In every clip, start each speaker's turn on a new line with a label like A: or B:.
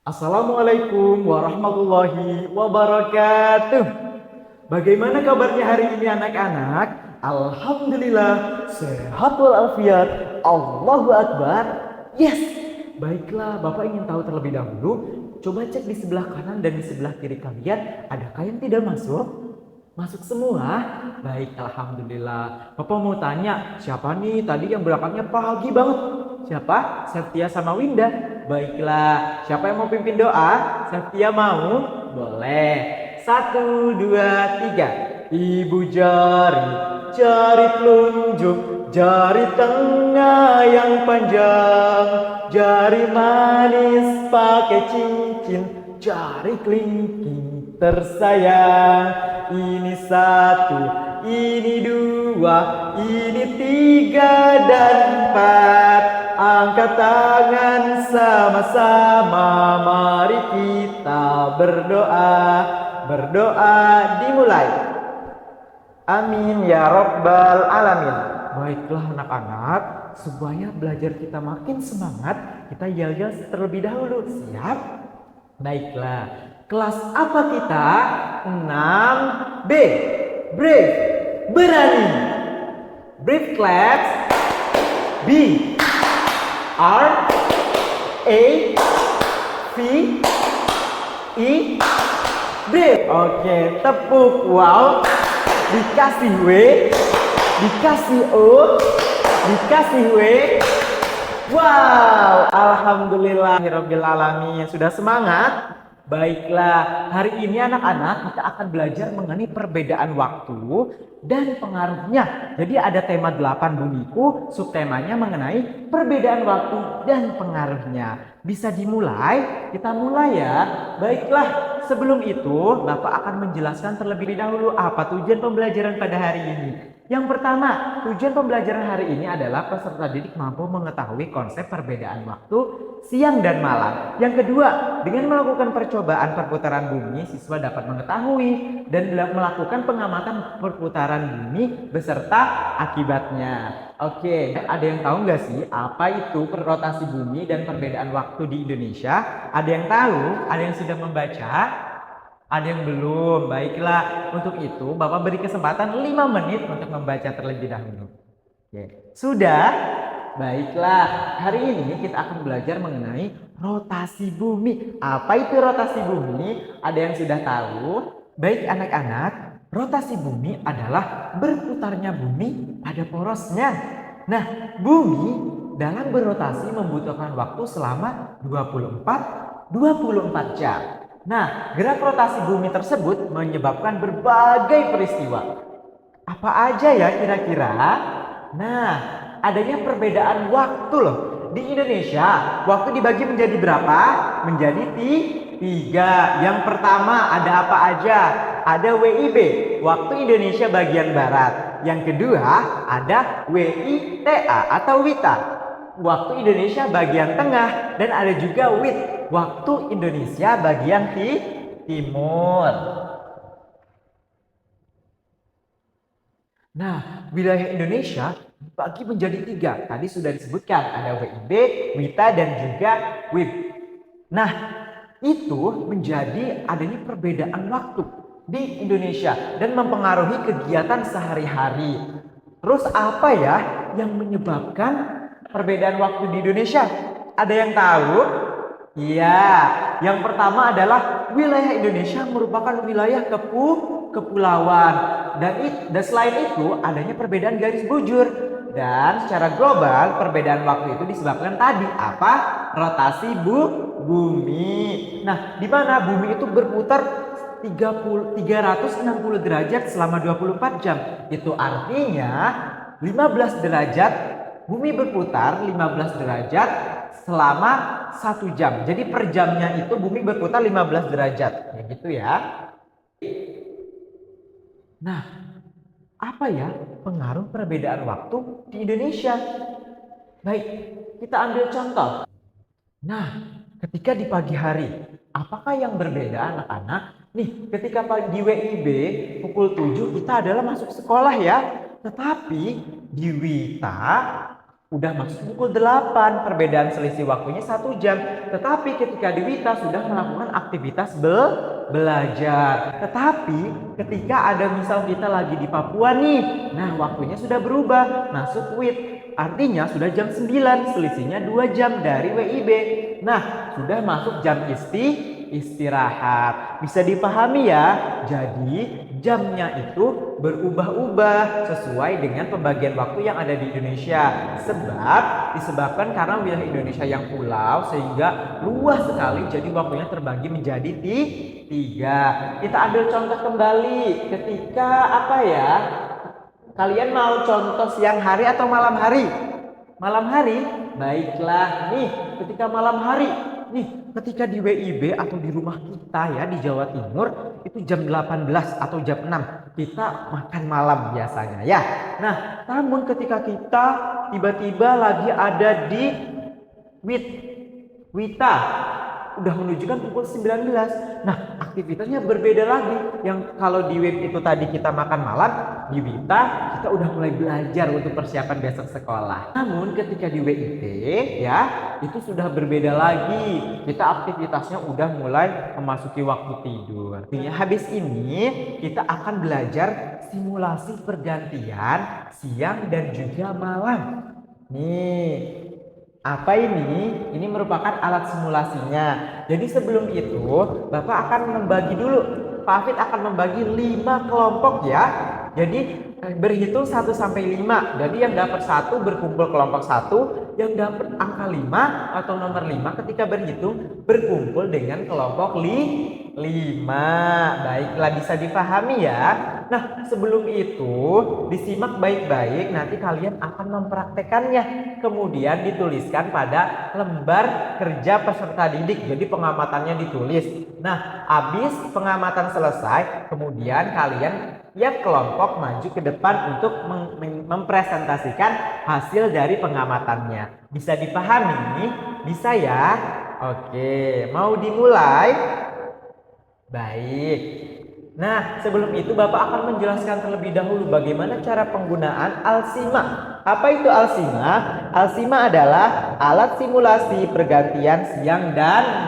A: Assalamualaikum warahmatullahi wabarakatuh. Bagaimana kabarnya hari ini anak-anak? Alhamdulillah sehat walafiat. Allahu Akbar. Yes. Baiklah, Bapak ingin tahu terlebih dahulu. Coba cek di sebelah kanan dan di sebelah kiri kalian, adakah yang tidak masuk? Masuk semua? Baik, Alhamdulillah. Bapak mau tanya, siapa nih tadi yang berangkatnya pagi banget? Siapa? Septia sama Winda. Baiklah, siapa yang mau pimpin doa? Septia mau? Boleh. Satu, dua, tiga. Ibu jari, jari telunjuk, jari tengah yang panjang, jari manis pakai cincin, jari kelingking tersayang. Ini satu, ini dua, ini tiga dan empat. Angkat tangan sama-sama, mari kita berdoa. Berdoa dimulai. Amin ya Rabbal Alamin. Baiklah anak-anak, supaya belajar kita makin semangat, kita yel-yel terlebih dahulu. Siap? Baiklah, kelas apa kita? 6B. Brave, berani. Brave claps. B R A V E Brave. Oke, tepuk. Wow. Dikasih W, dikasih O, dikasih W. Wow, alhamdulillahirabbil alamin. Sudah semangat? Baiklah, hari ini anak-anak kita akan belajar mengenai perbedaan waktu dan pengaruhnya. Jadi ada tema 8 bumiku, subtemanya mengenai perbedaan waktu dan pengaruhnya. Bisa dimulai? Kita mulai ya. Baiklah, sebelum itu Bapak akan menjelaskan terlebih dahulu apa tujuan pembelajaran pada hari ini. Yang pertama, tujuan pembelajaran hari ini adalah peserta didik mampu mengetahui konsep perbedaan waktu siang dan malam. Yang kedua, dengan melakukan percobaan perputaran bumi, siswa dapat mengetahui dan melakukan pengamatan perputaran bumi beserta akibatnya. Oke, ada yang tahu nggak sih apa itu rotasi bumi dan perbedaan waktu di Indonesia? Ada yang tahu? Ada yang sudah membaca? Ada yang belum? Baiklah, untuk itu Bapak beri kesempatan 5 menit untuk membaca terlebih dahulu. Oke. Sudah? Baiklah, hari ini kita akan belajar mengenai rotasi bumi. Apa itu rotasi bumi? Ada yang sudah tahu? Baik anak-anak, rotasi bumi adalah berputarnya bumi pada porosnya. Nah, bumi dalam berotasi membutuhkan waktu selama 24 jam. Nah, gerak rotasi bumi tersebut menyebabkan berbagai peristiwa. Apa aja ya kira-kira? Nah, adanya perbedaan waktu loh. Di Indonesia, waktu dibagi menjadi berapa? Menjadi 3. Yang pertama ada apa aja? Ada WIB, waktu Indonesia bagian Barat. Yang kedua ada WITA atau WITA, waktu Indonesia bagian tengah. Dan ada juga WIT, waktu Indonesia bagian timur. Nah, wilayah Indonesia dibagi menjadi 3. Tadi sudah disebutkan, ada WIB, WITA, dan juga WIB. Nah, itu menjadi adanya perbedaan waktu di Indonesia dan mempengaruhi kegiatan sehari-hari. Terus apa ya yang menyebabkan perbedaan waktu di Indonesia? Ada yang tahu? Iya, yang pertama adalah wilayah Indonesia merupakan wilayah kepulauan, dan selain itu adanya perbedaan garis bujur. Dan secara global perbedaan waktu itu disebabkan tadi apa? Rotasi bumi. Nah, di mana bumi itu berputar 360 derajat selama 24 jam. Itu artinya 15 derajat, bumi berputar 15 derajat selama 1 jam. Jadi per jamnya itu bumi berputar 15 derajat. Ya gitu ya. Nah, apa ya pengaruh perbedaan waktu di Indonesia? Baik, kita ambil contoh. Nah, ketika di pagi hari, apakah yang berbeda anak-anak? Nih, ketika di WIB pukul 7 kita adalah masuk sekolah ya. Tetapi di WITA udah masuk pukul 8, perbedaan selisih waktunya 1 jam. Tetapi ketika di Wita sudah melakukan aktivitas belajar. Tetapi ketika ada misal kita lagi di Papua nih, nah waktunya sudah berubah, masuk WIT. Artinya sudah jam 9, selisihnya 2 jam dari WIB. Nah, sudah masuk jam istirahat. Bisa dipahami ya? Jadi jamnya itu berubah-ubah sesuai dengan pembagian waktu yang ada di Indonesia. Disebabkan karena wilayah Indonesia yang pulau sehingga luas sekali, jadi waktunya terbagi menjadi tiga. Kita ambil contoh kembali ketika apa ya? Kalian mau contoh siang hari atau malam hari? Malam hari? Baiklah, nih ketika malam hari, nih ketika di WIB atau di rumah kita ya di Jawa Timur itu jam 18 atau jam 6 kita makan malam biasanya ya. Nah, namun ketika kita tiba-tiba lagi ada di Wita udah menunjukkan pukul 19. Nah, aktivitasnya berbeda lagi. Yang kalau di WIB itu tadi kita makan malam, di Wita kita udah mulai belajar untuk persiapan besok sekolah. Namun ketika di WIT ya, itu sudah berbeda lagi. Kita aktivitasnya udah mulai memasuki waktu tidur. Habis ini kita akan belajar simulasi pergantian siang dan juga malam. Nih, apa ini? Ini merupakan alat simulasinya. Jadi sebelum itu, Bapak akan membagi dulu. Pak Hafid akan membagi 5 kelompok ya. Jadi berhitung 1 sampai 5. Jadi yang dapat 1 berkumpul kelompok 1, yang dapat angka 5 atau nomor 5 ketika berhitung berkumpul dengan kelompok 5. Baiklah, bisa dipahami ya. Nah, sebelum itu disimak baik-baik, nanti kalian akan mempraktekannya. Kemudian dituliskan pada lembar kerja peserta didik. Jadi pengamatannya ditulis. Nah, habis pengamatan selesai, kemudian kalian tiap kelompok maju ke depan untuk mempresentasikan hasil dari pengamatannya. Bisa dipahami? Bisa ya? Oke, mau dimulai? Baik. Nah, sebelum itu Bapak akan menjelaskan terlebih dahulu bagaimana cara penggunaan Alsima. Apa itu Alsima? Alsima adalah alat simulasi pergantian siang dan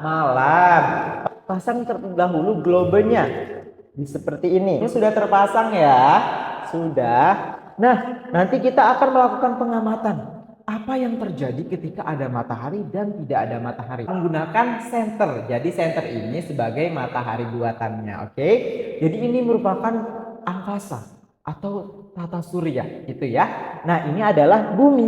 A: malam. Pasang terlebih dahulu globenya. Seperti ini. Ini sudah terpasang ya? Sudah. Nah, nanti kita akan melakukan pengamatan. Apa yang terjadi ketika ada matahari dan tidak ada matahari? Menggunakan senter. Jadi senter ini sebagai matahari buatannya, oke? Jadi ini merupakan angkasa atau tata surya, gitu ya. Nah, ini adalah bumi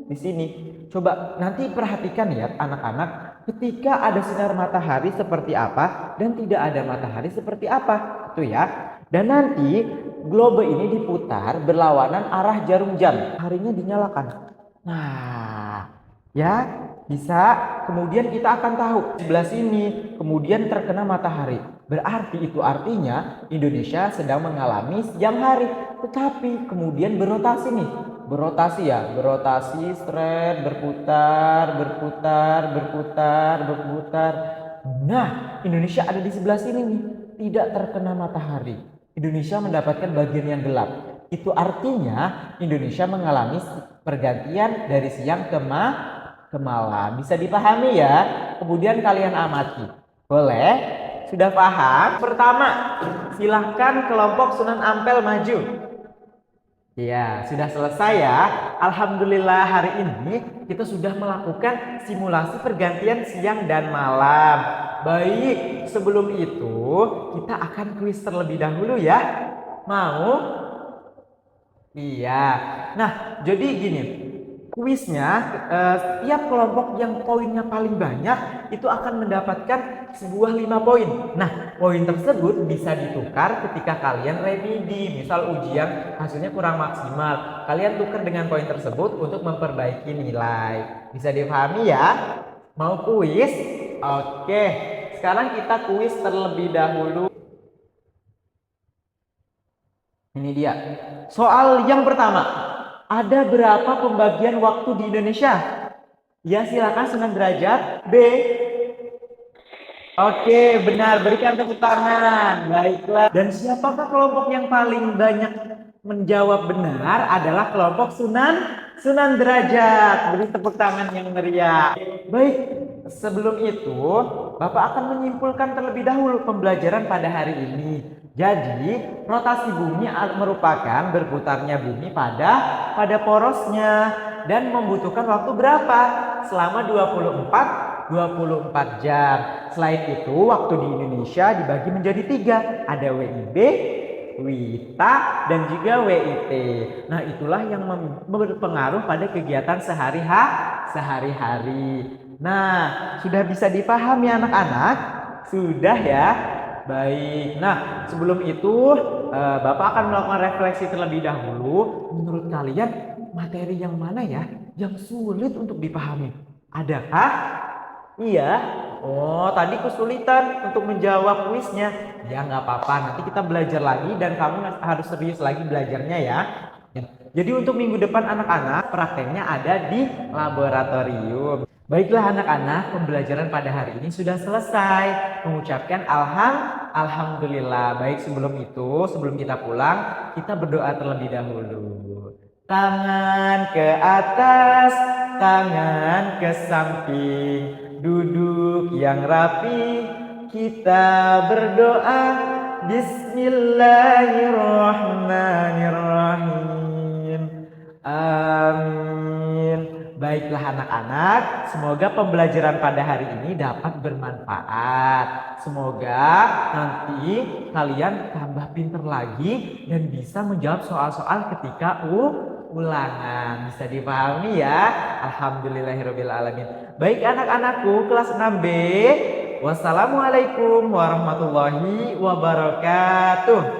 A: di sini. Coba nanti perhatikan ya anak-anak, ketika ada sinar matahari seperti apa dan tidak ada matahari seperti apa, itu ya. Dan nanti globe ini diputar berlawanan arah jarum jam. Harinya dinyalakan. Nah, ya bisa. Kemudian kita akan tahu sebelah sini kemudian terkena matahari. Berarti itu artinya Indonesia sedang mengalami siang hari. Tetapi kemudian berotasi nih. Berotasi ya, berotasi straight, berputar. Nah, Indonesia ada di sebelah sini nih, tidak terkena matahari. Indonesia mendapatkan bagian yang gelap. Itu artinya Indonesia mengalami pergantian dari siang ke malam. Bisa dipahami ya? Kemudian kalian amati. Boleh? Sudah paham? Pertama, silahkan kelompok Sunan Ampel maju. Ya, sudah selesai ya. Alhamdulillah hari ini kita sudah melakukan simulasi pergantian siang dan malam. Baik, sebelum itu kita akan kuis terlebih dahulu ya. Mau? Iya. Nah, jadi gini, kuisnya setiap kelompok yang poinnya paling banyak itu akan mendapatkan sebuah 5 poin. Nah, poin tersebut bisa ditukar ketika kalian remedi. Misal ujian hasilnya kurang maksimal, kalian tukar dengan poin tersebut untuk memperbaiki nilai. Bisa dipahami ya? Mau kuis? Oke, sekarang kita kuis terlebih dahulu. Ini dia. Soal yang pertama. Ada berapa pembagian waktu di Indonesia? Ya, silakan 9 derajat. B. Oke, benar. Berikan tepuk tangan. Baiklah. Dan siapakah kelompok yang paling banyak menjawab benar adalah kelompok Sunan Sunan derajat, beri tepuk tangan yang meriah. Baik, sebelum itu Bapak akan menyimpulkan terlebih dahulu pembelajaran pada hari ini. Jadi, rotasi bumi merupakan berputarnya bumi pada porosnya dan membutuhkan waktu berapa? Selama 24 jam. Selain itu, waktu di Indonesia dibagi menjadi 3. Ada WIB, WITA, dan juga WIT. Nah, itulah yang berpengaruh pada kegiatan sehari-hari. Nah, sudah bisa dipahami anak-anak? Sudah ya? Baik. Nah, sebelum itu Bapak akan melakukan refleksi terlebih dahulu. Menurut kalian materi yang mana ya yang sulit untuk dipahami? Adakah? Iya. Oh, tadi kesulitan untuk menjawab kuisnya. Ya nggak apa-apa, nanti kita belajar lagi dan kamu harus serius lagi belajarnya ya. Ya. Jadi untuk minggu depan anak-anak prakteknya ada di laboratorium. Baiklah anak-anak, pembelajaran pada hari ini sudah selesai. Mengucapkan alhamdulillah. Baik, sebelum kita pulang, kita berdoa terlebih dahulu. Tangan ke atas, tangan ke samping, duduk yang rapi, kita berdoa. Bismillahirrahmanirrahim. Amin. Baiklah anak-anak, semoga pembelajaran pada hari ini dapat bermanfaat. Semoga nanti kalian tambah pinter lagi dan bisa menjawab soal-soal ketika ulangan. Bisa dipahami ya? Alhamdulillahirabbil alamin. Baik anak-anakku kelas 6B. Wassalamualaikum warahmatullahi wabarakatuh.